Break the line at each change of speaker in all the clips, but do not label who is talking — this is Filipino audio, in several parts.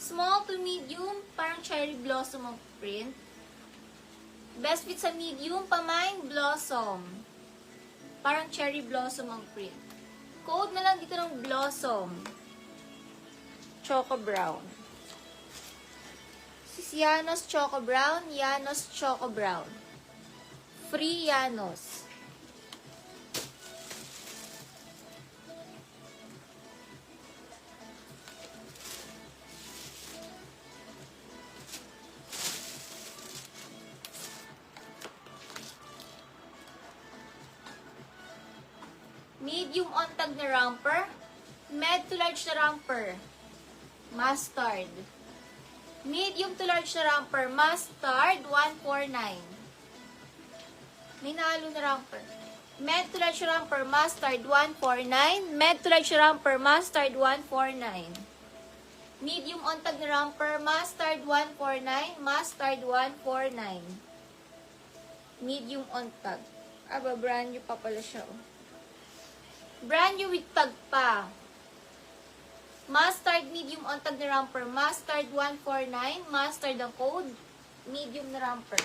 Small to medium, parang cherry blossom ang print. Best fit sa medium, pamine blossom. Parang cherry blossom ang print. Code na lang dito ng blossom. Choco brown. This is Yanos Choco Brown, Yanos Choco Brown. Free Yanos. Medium on tag na romper. Med to large na romper. Mustard. Medium to large na romper. Mustard, 149. May nalo na romper. Med to large na romper. Mustard, 149. Med to large na romper. Mustard, 149. Medium on tag na romper. Mustard, 149. Mustard, 149. Medium on tag. Aba, brand new pa pala siya. Oh. Brand new with tag pa. Mustard, medium on tag na romper. Mustard, 149. Mustard ang code. Medium na romper.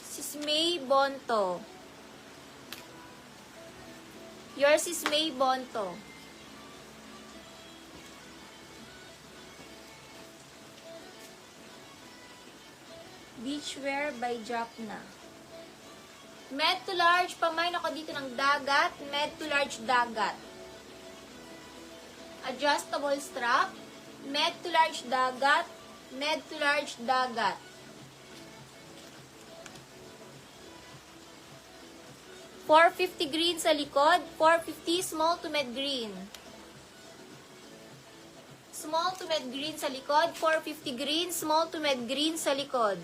Sis May Bonto. Yours is May Bonto. Beachwear by Japna. Med to large, pamain ako dito ng dagat. Med to large dagat. Adjustable strap. Med to large dagat. Med to large dagat. $450 green sa likod. $450 small to med green. Small to med green sa likod. $450 green. Small to med green sa likod.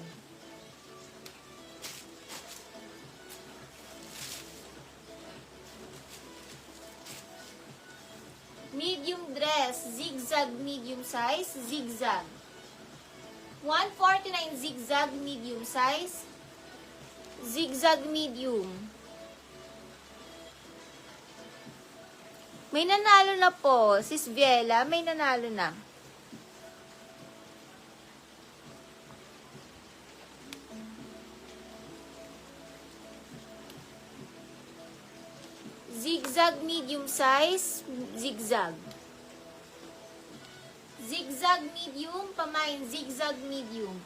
Medium dress, zigzag medium size, zigzag. 149 zigzag medium size, zigzag medium. May nanalo na po, Sis Viela, may nanalo na. Zigzag medium size, zigzag. Zigzag medium, pamain, zigzag medium.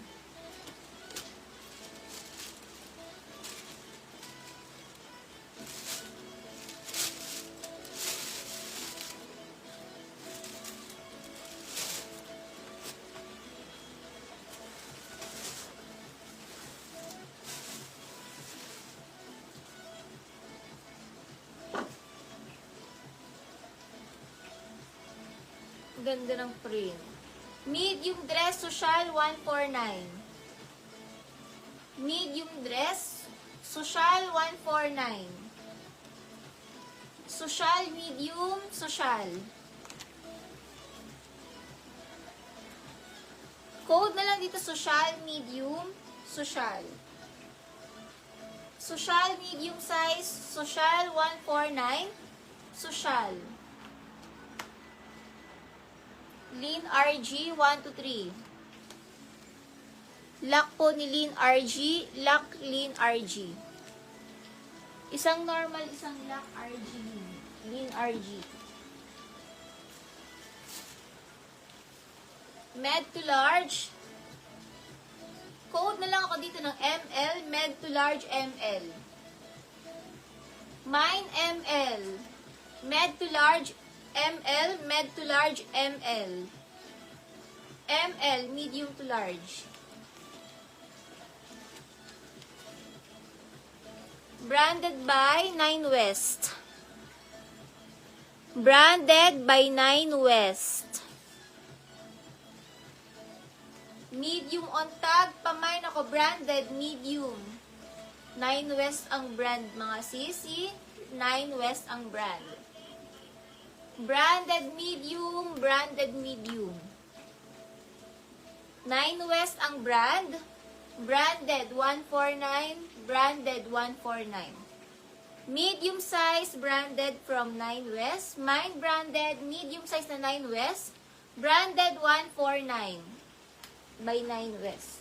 Ganda ng print. Medium dress, social, 149. Medium dress, social, 149. Social, medium, social. Code na lang dito, social, medium, social. Social, medium size, social, 149. Social. Lean RG, 1 to 3. Lock po ni Lean RG. Lock Lean RG. Isang normal, isang lock RG. Lean RG. Med to large. Code na lang ako dito ng ML. Med to large ML. Mine ML. Med to large ML, med to large ML. ML, medium to large. Branded by 9 West. Branded by 9 West. Medium on tag, pamain ako, branded, medium. 9 West ang brand, mga sisi. 9 West ang brand. Branded medium, branded medium. 9 West ang brand. Branded, 149. Branded, 149. Medium size, branded from 9 West. Mine branded, medium size na 9 West. Branded, 149. By 9 West.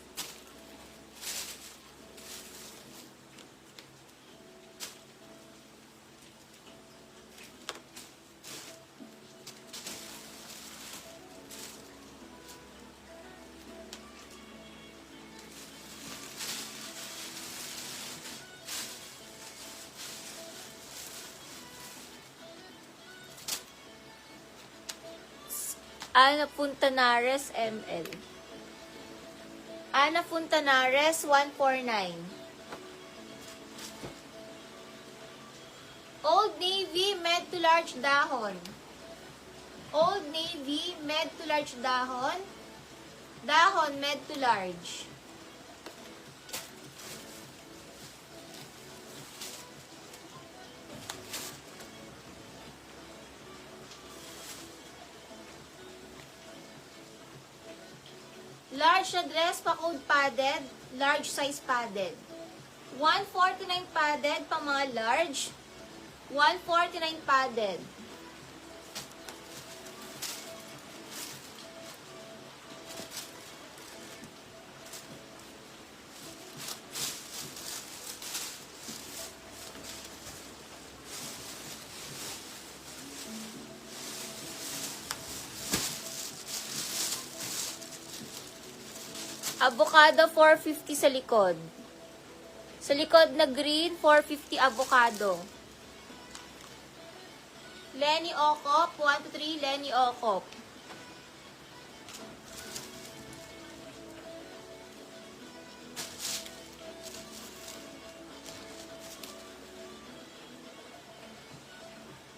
Ana Puntanares, ML. Ana Puntanares, 149. Old Navy, med to large dahon. Old Navy, med to large dahon. Dahon, med to large. Large na dress, pa-code padded, large size padded. 149 padded, pa mga large. 149 padded. Avocado, 450 sa likod. Sa likod na green, 450 avocado. Lenny Okop, 1 to 3, Lenny Okop.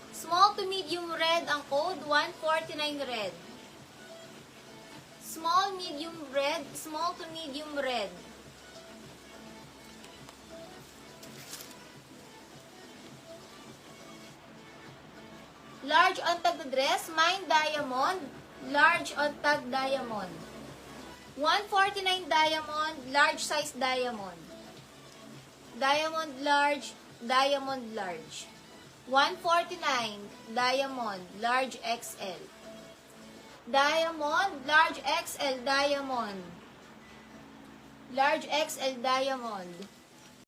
Small to medium red ang code, 149 red. Small, medium red, small to medium red. Large on tag na dress, mine diamond, large on tag diamond. 149 diamond, large size diamond. Diamond large, diamond large. 149 diamond, large XL. Diamond, large XL diamond. Large XL diamond.